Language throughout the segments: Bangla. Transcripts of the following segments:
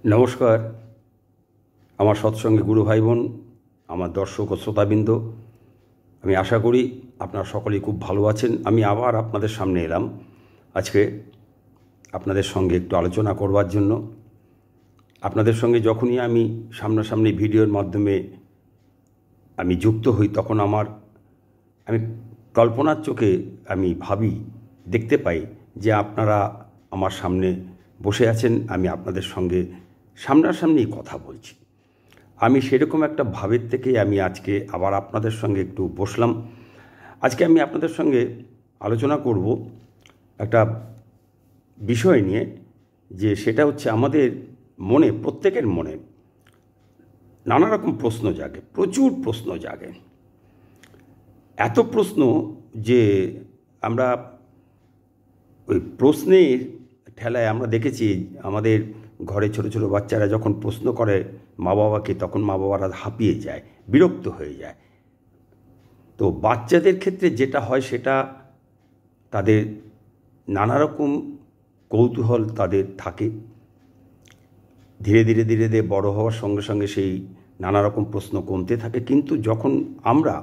নমস্কার। আমার সৎসঙ্গে গুরু ভাই বোন, আমার দর্শক ও শ্রোতাবৃন্দ, আমি আশা করি আপনারা সকলেই খুব ভালো আছেন। আমি আবার আপনাদের সামনে এলাম আজকে আপনাদের সঙ্গে একটু আলোচনা করবার জন্য। আপনাদের সঙ্গে যখনই আমি সামনাসামনি ভিডিওর মাধ্যমে আমি যুক্ত হই, তখন আমি কল্পনার চোখে আমি ভাবি, দেখতে পাই যে আপনারা আমার সামনে বসে আছেন, আমি আপনাদের সঙ্গে সামনাসামনি কথা বলছি। আমি সেরকম একটা ভাবের থেকেই আমি আজকে আবার আপনাদের সঙ্গে একটু বসলাম। আজকে আমি আপনাদের সঙ্গে আলোচনা করব একটা বিষয় নিয়ে, যে সেটা হচ্ছে আমাদের মনে, প্রত্যেকের মনে নানা রকম প্রশ্ন জাগে, প্রচুর প্রশ্ন জাগে। এত প্রশ্ন যে আমরা ওই প্রশ্নের ঠেলায় আমরা দেখেছি আমাদের ঘরে ছোট ছোট বাচ্চারা যখন প্রশ্ন করে মা বাবাকে, তখন মা বাবারা হাঁপিয়ে যায়, বিরক্ত হয়ে যায়। তো বাচ্চাদের ক্ষেত্রে যেটা হয় সেটা তাদের নানা রকম কৌতূহল তাদের থাকে। ধীরে ধীরে ধীরে ধীরে বড় হওয়ার সঙ্গে সঙ্গে সেই নানা রকম প্রশ্ন কমতে থাকে। কিন্তু যখন আমরা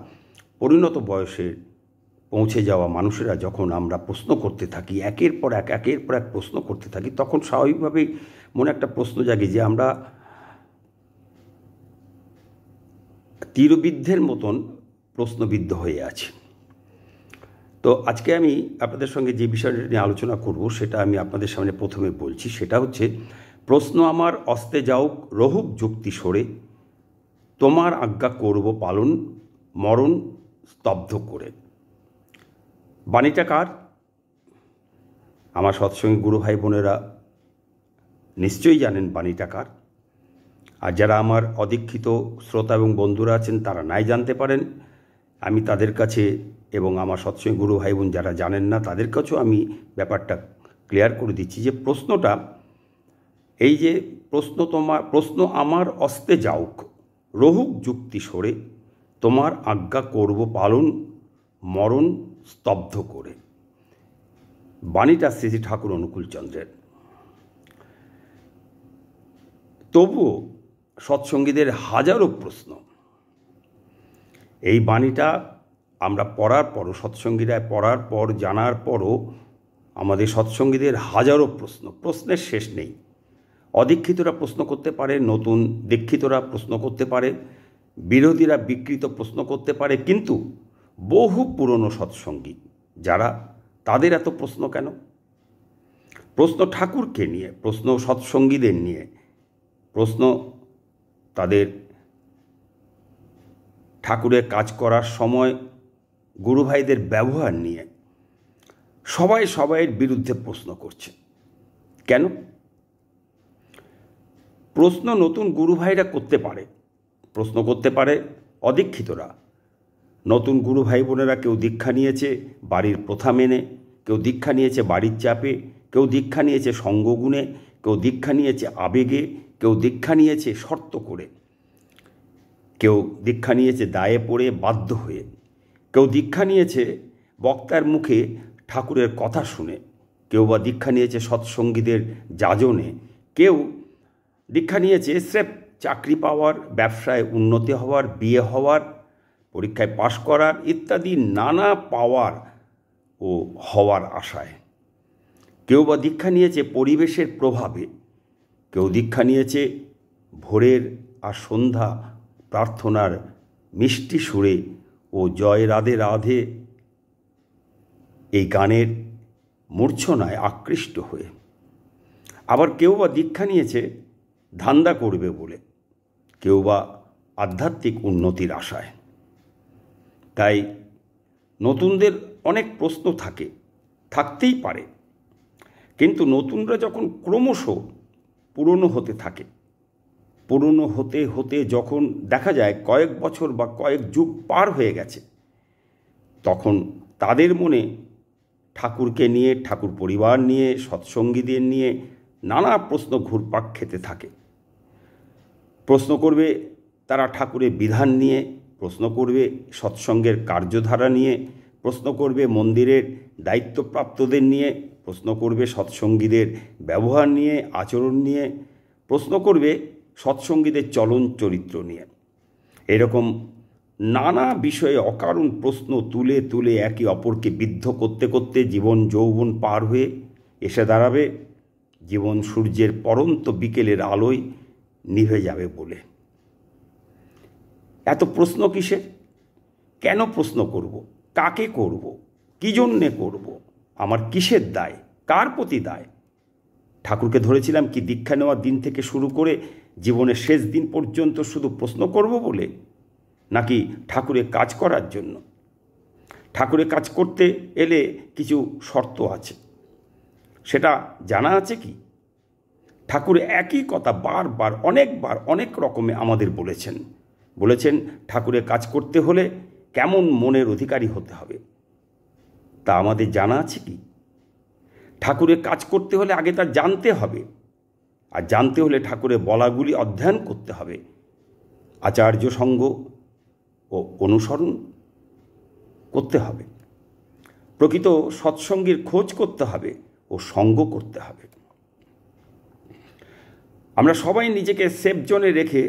পরিণত বয়সে পৌঁছে যাওয়া মানুষেরা, যখন আমরা প্রশ্ন করতে থাকি, একের পর এক প্রশ্ন করতে থাকি, তখন স্বাভাবিকভাবেই মনে একটা প্রশ্ন জাগে যে আমরা তীরবিদ্ধের মতন প্রশ্নবিদ্ধ হয়ে আছি। তো আজকে আমি আপনাদের সঙ্গে যে বিষয়টা নিয়ে আলোচনা করব সেটা আমি আপনাদের সামনে প্রথমে বলছি। সেটা হচ্ছে, প্রশ্ন আমার অস্তে যাওক রহুক যুক্তি সরে, তোমার আজ্ঞা করব পালন মরণ স্তব্ধ করে। বাণীটা কার? আমার সৎসঙ্গী গুরু ভাই বোনেরা নিশ্চয়ই জানেন বাণীটা কার। আর যারা আমার অদীক্ষিত শ্রোতা এবং বন্ধুরা আছেন তারা নাই জানতে পারেন, আমি তাদের কাছে, এবং আমার সৎসঙ্গী গুরু ভাই বোন যারা জানেন না তাদের কাছেও আমি ব্যাপারটা ক্লিয়ার করে দিচ্ছি যে প্রশ্নটা এই যে প্রশ্ন আমার অস্তে যাওক রহুক যুক্তি সরে, তোমার আজ্ঞা করব পালন মরণ স্তব্ধ করে। বাণীটা শ্রী ঠাকুর অনুকূলচন্দ্রের। তবুও সৎসঙ্গীদের হাজারো প্রশ্ন। এই বাণীটা আমরা পড়ার পরও, সৎসঙ্গীরা পড়ার পর জানার পরও আমাদের সৎসঙ্গীদের হাজারো প্রশ্নের শেষ নেই। অদীক্ষিতরা প্রশ্ন করতে পারে, নতুন দীক্ষিতরা প্রশ্ন করতে পারে, বিরোধীরা বিকৃত প্রশ্ন করতে পারে, কিন্তু বহু পুরনো সৎসঙ্গী যারা, তাদের এত প্রশ্ন কেন? প্রশ্ন ঠাকুরকে নিয়ে, প্রশ্ন সৎসঙ্গীদের নিয়ে, প্রশ্ন তাদের ঠাকুরের কাজ করার সময় গুরুভাইদের ব্যবহার নিয়ে। সবাই সবাইয়ের বিরুদ্ধে প্রশ্ন করছে কেন? প্রশ্ন নতুন গুরুভাইরা করতে পারে, প্রশ্ন করতে পারে অদীক্ষিতরা। নতুন গুরু ভাই বোনেরা কেউ দীক্ষা নিয়েছে বাড়ির প্রথা মেনে, কেউ দীক্ষা নিয়েছে বাড়ির চাপে, কেউ দীক্ষা নিয়েছে সঙ্গগুণে, কেউ দীক্ষা নিয়েছে আবেগে, কেউ দীক্ষা নিয়েছে শর্ত করে, কেউ দীক্ষা নিয়েছে দায়ে পড়ে বাধ্য হয়ে, কেউ দীক্ষা নিয়েছে বক্তার মুখে ঠাকুরের কথা শুনে, কেউ বা দীক্ষা নিয়েছে সৎসঙ্গীদের যাজনে, কেউ দীক্ষা নিয়েছে স্রেফ চাকরি পাওয়ার, ব্যবসায় উন্নতি হওয়ার, বিয়ে হওয়ার, পরীক্ষায় পাশ করার ইত্যাদি নানা পাওয়ার ও হওয়ার আশায়। কেউ বা দীক্ষা নিয়েছে পরিবেশের প্রভাবে, কেউ দীক্ষা নিয়েছে ভোরের আর সন্ধ্যা প্রার্থনার মিষ্টি সুরে ও জয় রাধে রাধে এই গানের মূর্ছনায় আকৃষ্ট হয়ে। আবার কেউ বা দীক্ষা নিয়েছে ধান্দা করবে বলে, কেউ বা আধ্যাত্মিক উন্নতির আশায়। তাই নতুনদের অনেক প্রশ্ন থাকতেই পারে, কিন্তু নতুনরা যখন ক্রমশ পুরনো হতে থাকে, পুরনো হতে হতে যখন দেখা যায় কয়েক বছর বা কয়েক যুগ পার হয়ে গেছে, তখন তাদের মনে ঠাকুরকে নিয়ে, ঠাকুর পরিবার নিয়ে, সৎসঙ্গীদের নিয়ে নানা প্রশ্ন ঘুরপাক খেতে থাকে। প্রশ্ন করবে তারা ঠাকুরের বিধান নিয়ে, প্রশ্ন করবে সৎসঙ্গের কার্যধারা নিয়ে, প্রশ্ন করবে মন্দিরের দায়িত্বপ্রাপ্তদের নিয়ে, প্রশ্ন করবে সৎসঙ্গীদের ব্যবহার নিয়ে, আচরণ নিয়ে, প্রশ্ন করবে সৎসঙ্গীদের চলন চরিত্র নিয়ে। এরকম নানা বিষয়ে অকারণ প্রশ্ন তুলে তুলে একে অপরকে বিদ্ধ করতে করতে জীবন যৌবন পার হয়ে এসে দাঁড়াবে জীবন সূর্যের পরন্ত বিকেলের আলোয় নিভে যাবে বলে। এত প্রশ্ন কিসের? কেন প্রশ্ন করব? কাকে করব? কী জন্যে করব? আমার কিসের দায়? কার প্রতি দায়? ঠাকুরকে ধরেছিলাম কি দীক্ষা নেওয়ার দিন থেকে শুরু করে জীবনের শেষ দিন পর্যন্ত শুধু প্রশ্ন করব বলে, নাকি ঠাকুরের কাজ করার জন্য? ঠাকুরের কাজ করতে এলে কিছু শর্ত আছে, সেটা জানা আছে কি? ঠাকুর একই কথা বারবার অনেকবার অনেক রকমে আমাদের বলেছেন ঠাকুরের কাজ করতে হলে কেমন মনের অধিকারী হতে হবে, তা আমাদের জানা আছে কি? ঠাকুরের কাজ করতে হলে আগে তা জানতে হবে, আর জানতে হলে ঠাকুরের বলাগুলি অধ্যয়ন করতে হবে, আচার্য সঙ্গ ও অনুসরণ করতে হবে, প্রকৃত সৎসঙ্গের খোঁজ করতে হবে ও সঙ্গ করতে হবে। আমরা সবাই নিজেকে সেফ জোনে রেখে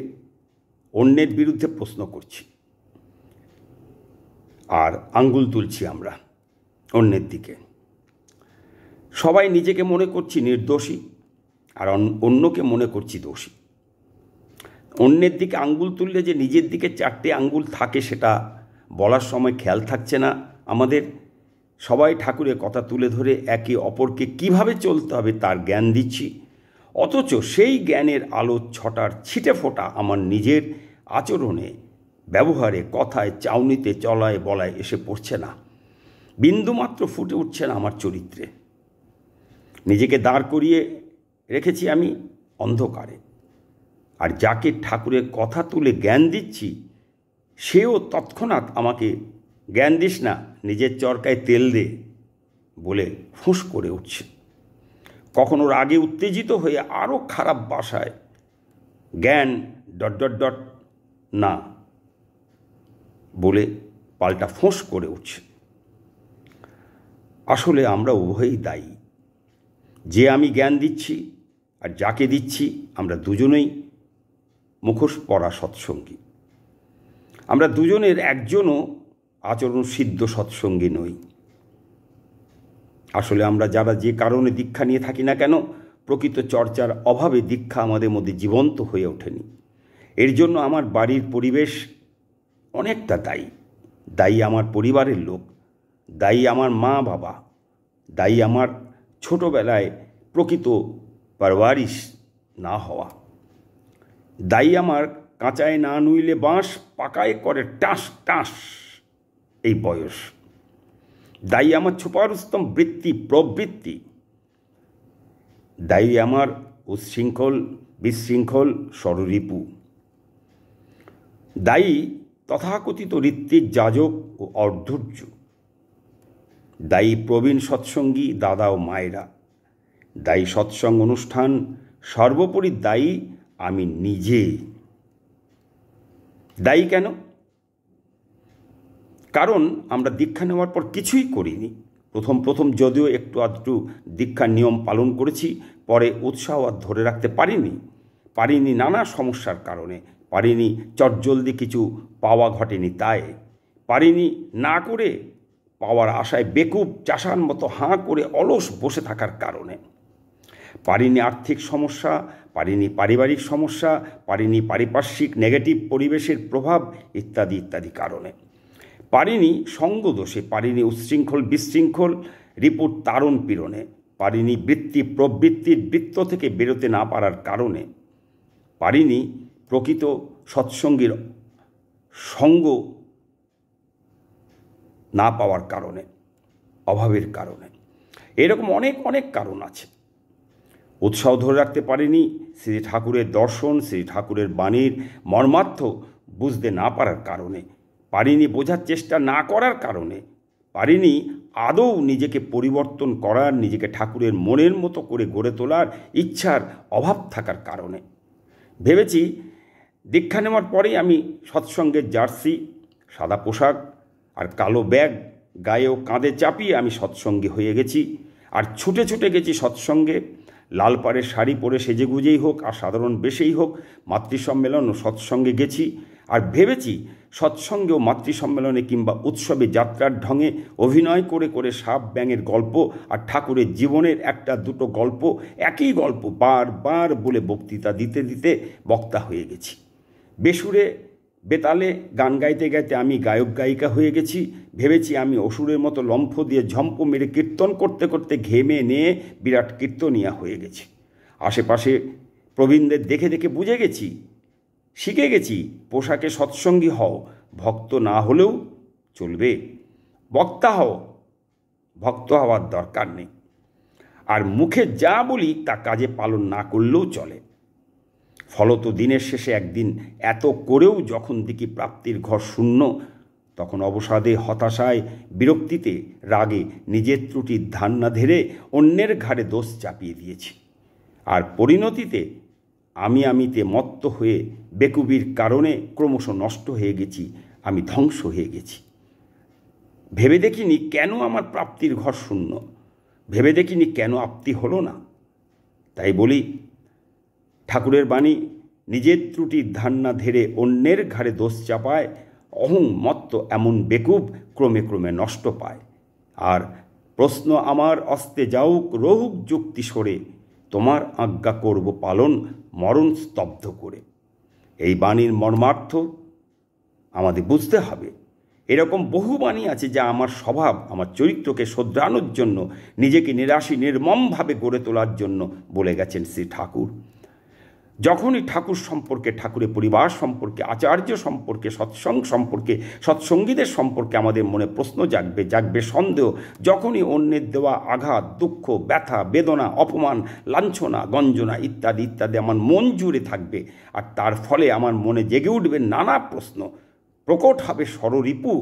অন্যের বিরুদ্ধে প্রশ্ন করছি আর আঙ্গুল তুলছি আমরা অন্যের দিকে। সবাই নিজেকে মনে করছি নির্দোষী আর অন্যকে মনে করছি দোষী। অন্যের দিকে আঙ্গুল তুললে যে নিজের দিকে 4টে আঙ্গুল থাকে সেটা বলার সময় খেয়াল থাকছে না আমাদের। সবাই ঠাকুরের কথা তুলে ধরে একে অপরকে কিভাবে চলতে হবে তার জ্ঞান দিচ্ছি, অথচ সেই জ্ঞানের আলো ছটার ছিটে ফোঁটা আমার নিজের আচরণে, ব্যবহারে, কথায়, চাউনিতে, চলায় বলায় এসে পড়ছে না। বিন্দুমাত্র ফুটে উঠছে না আমার চরিত্রে। নিজেকে দাঁড় করিয়ে রেখেছি আমি অন্ধকারে, আর যাকে ঠাকুরের কথা তুলে জ্ঞান দিচ্ছি সেও তৎক্ষণাৎ আমাকে জ্ঞান দিস না, নিজের চরকায় তেল দে বলে ফুঁস করে উঠছে। কখনো রাগে উত্তেজিত হয়ে আরও খারাপ ভাষায় জ্ঞান ... না বলে পাল্টা ফোঁস করে উঠছে। আসলে আমরা উভয়ই দায়ী। যে আমি জ্ঞান দিচ্ছি আর যাকে দিচ্ছি আমরা দুজনেই মুখোশ পরা সৎসঙ্গী। আমরা দুজনের একজনও আচরণ সিদ্ধ সৎসঙ্গী নই। আসলে আমরা যারা যে কারণে দীক্ষা নিয়ে থাকি না কেন, প্রকৃত চর্চার অভাবে দীক্ষা আমাদের মধ্যে জীবন্ত হয়ে ওঠেনি। এর জন্য আমার বাড়ির পরিবেশ অনেকটা দায়ী আমার পরিবারের লোক, দায়ী আমার মা বাবা, দায়ী আমার ছোটোবেলায় প্রকৃত পারওয়ারিশ না হওয়া, দায়ী আমার কাঁচায় না নুইলে বাঁশ পাকায় করে টাস টাস এই বয়স, দায়ী আমার ছোপারুস্তম বৃত্তি প্রবৃত্তি, দায়ী আমার উচ্ছৃঙ্খল বিশৃঙ্খল স্বররিপু, দায়ী তথাকথিত ঋত্বিক যাজক ও অধৈর্য, দায়ী প্রবীণ সৎসঙ্গী দাদা ও মায়েরা, দায়ী সৎসঙ্গ অনুষ্ঠান, সর্বোপরি দায়ী আমি নিজে। দায়ী কেন? কারণ আমরা দীক্ষা নেওয়ার পর কিছুই করিনি। প্রথম যদিও একটু আধটু দীক্ষার নিয়ম পালন করেছি, পরে উৎসাহ আর ধরে রাখতে পারিনি নানা সমস্যার কারণে, পারিনি চটজলদি কিছু পাওয়া ঘটেনি তাই, পারিনি না করে পাওয়ার আশায় বেকুব চাষার মতো হাঁ করে অলস বসে থাকার কারণে, পারিনি আর্থিক সমস্যা, পারিনি পারিবারিক সমস্যা, পারিনি পারিপার্শ্বিক নেগেটিভ পরিবেশের প্রভাব ইত্যাদি ইত্যাদি কারণে, পারিনি সঙ্গদোষে, পারিনি উচ্ছৃঙ্খল বিশৃঙ্খল রিপুর তারণ পীড়নে, পারিনি বৃত্তি প্রবৃত্তির বৃত্ত থেকে বেরোতে না পারার কারণে, পারিনি প্রকৃত সৎসঙ্গীর সঙ্গ না পাওয়ার কারণে, অভাবের কারণে। এরকম অনেক কারণ আছে। উৎসাহ ধরে রাখতে পারিনি শ্রী ঠাকুরের দর্শন, শ্রী ঠাকুরের বাণীর মর্মার্থ বুঝতে না পারার কারণে, পারিনি বোঝার চেষ্টা না করার কারণে, পারিনি আদৌ নিজেকে পরিবর্তন করার, নিজেকে ঠাকুরের মনের মতো করে গড়ে তোলার ইচ্ছার অভাব থাকার কারণে। ভেবেছি দীক্ষা নেওয়ার পরেই আমি সৎসঙ্গের জার্সি, সাদা পোশাক আর কালো ব্যাগ গায়ে ও কাঁধে চাপিয়ে আমি সৎসঙ্গী হয়ে গেছি, আর ছুটে গেছি সৎসঙ্গে। লাল পাড়ের শাড়ি পরে সেজেগুজেই হোক আর সাধারণ বেশেই হোক মাতৃসম্মেলন ও সৎসঙ্গে গেছি, আর ভেবেছি সৎসঙ্গে ও মাতৃসম্মেলনে কিংবা উৎসবে যাত্রার ঢঙে অভিনয় করে করে সাপ ব্যাঙের গল্প আর ঠাকুরের জীবনের একটা দুটো গল্প, একই গল্প বারবার বলে বক্তৃতা দিতে দিতে বক্তা হয়ে গেছি। বেসুরে বেতালে গান গাইতে গাইতে আমি গায়ক গায়িকা হয়ে গেছি। ভেবেছি আমি অসুরের মতো লম্ফ দিয়ে ঝম্প মেরে কীর্তন করতে করতে ঘেমে নিয়ে বিরাট কীর্তনিয়া হয়ে গেছি। আশেপাশে প্রবীণদের দেখে দেখে বুঝে গেছি, শিখে গেছি, পোশাকে সৎসঙ্গী হও, ভক্ত না হলেও চলবে, বক্তা হও, ভক্ত হওয়ার দরকার নেই। আর মুখে যা বলি তা কাজে পালন না করলেও চলে। ফলত দিনের শেষে একদিন এত করেও যখন দেখি প্রাপ্তির ঘর শূন্য, তখন অবসাদে, হতাশায়, বিরক্তিতে, রাগে নিজের ত্রুটির ধান না ধরে অন্যের ঘাড়ে দোষ চাপিয়ে দিয়েছি। আর পরিণতিতে আমিতে মত্ত হয়ে বেকুবির কারণে ক্রমশ নষ্ট হয়ে গেছি, আমি ধ্বংস হয়ে গেছি। ভেবে দেখিনি কেন আমার প্রাপ্তির ঘর শূন্য, ভেবে দেখিনি কেন আপ্তি হলো না। তাই বলি, ঠাকুরের বাণী নিজের ত্রুটির ধান না ধরে অন্যের ঘাড়ে দোষ চাপায় অহং মত্ত এমন বেকুব ক্রমে ক্রমে নষ্ট পায়। আর প্রশ্ন আমার অস্তে যাউক রহুক যুক্তি সরে, তোমার আজ্ঞা করব পালন মরণ স্তব্ধ করে। এই বাণীর মর্মার্থ আমাদের বুঝতে হবে। এরকম বহু বাণী আছে যা আমার স্বভাব, আমার চরিত্রকে শোধরানোর জন্য, নিজেকে নিরাশী নির্মমভাবে গড়ে তোলার জন্য বলে গেছেন শ্রী ঠাকুর। যখনই ঠাকুর সম্পর্কে, ঠাকুরের পরিবার সম্পর্কে, আচার্য সম্পর্কে, সৎসঙ্গ সম্পর্কে, সৎসঙ্গীদের সম্পর্কে আমাদের মনে প্রশ্ন জাগবে সন্দেহ, যখনই অন্যের দেওয়া আঘাত, দুঃখ, ব্যথা, বেদনা, অপমান, লাঞ্ছনা, গঞ্জনা ইত্যাদি ইত্যাদি আমার মন জুড়ে থাকবে, আর তার ফলে আমার মনে জেগে উঠবে নানা প্রশ্ন, প্রকট হবে ষড়রিপু,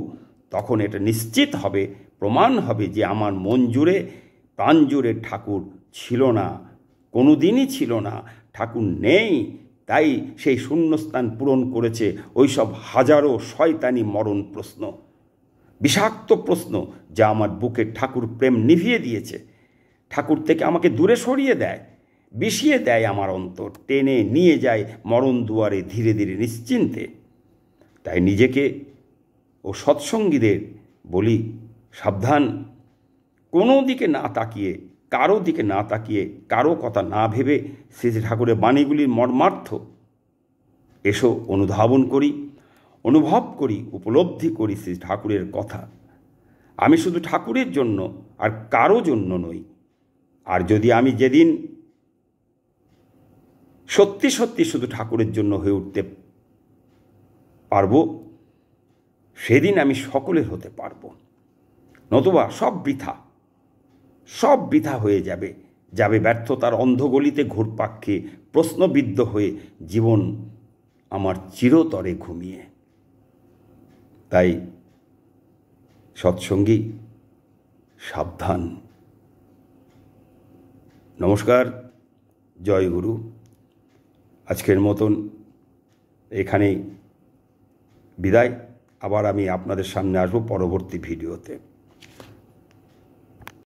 তখন এটা নিশ্চিত হবে, প্রমাণ হবে যে আমার মন জুড়ে, প্রাণ জুড়ে ঠাকুর ছিল না, কোনো দিনই ছিল না, ঠাকুর নেই। তাই সেই শূন্যস্থান পূরণ করেছে ওইসব হাজারো শয়তানি মরণ প্রশ্ন, বিষাক্ত প্রশ্ন, যা আমার বুকে ঠাকুর প্রেম নিভিয়ে দিয়েছে, ঠাকুর থেকে আমাকে দূরে সরিয়ে দেয়, বিষিয়ে দেয় আমার অন্তর, টেনে নিয়ে যায় মরণ দুয়ারে ধীরে ধীরে নিশ্চিন্তে। তাই নিজেকে ও সৎসঙ্গীদের বলি, সাবধান, কোনো দিকে না তাকিয়ে, কারো দিকে না তাকিয়ে, কারো কথা না ভেবে শ্রী ঠাকুরের বাণীগুলির মর্মার্থ এসো অনুধাবন করি, অনুভব করি, উপলব্ধি করি শ্রী ঠাকুরের কথা। আমি শুধু ঠাকুরের জন্য আর কারো জন্য নই। আর যদি আমি যেদিন সত্যি সত্যি শুধু ঠাকুরের জন্য হয়ে উঠতে পারবো, সেদিন আমি সকলের হতে পারবো। নতুবা সব বৃথা হয়ে যাবে ব্যর্থতার অন্ধগলিতে ঘুরপাক খেয়ে, প্রশ্নবিদ্ধ হয়ে জীবন আমার চিরতরে ঘুমিয়ে। তাই সৎসঙ্গী, সাবধান। নমস্কার, জয় গুরু। আজকের মতন এখানেই বিদায়। আবার আমি আপনাদের সামনে আসবো পরবর্তী ভিডিওতে।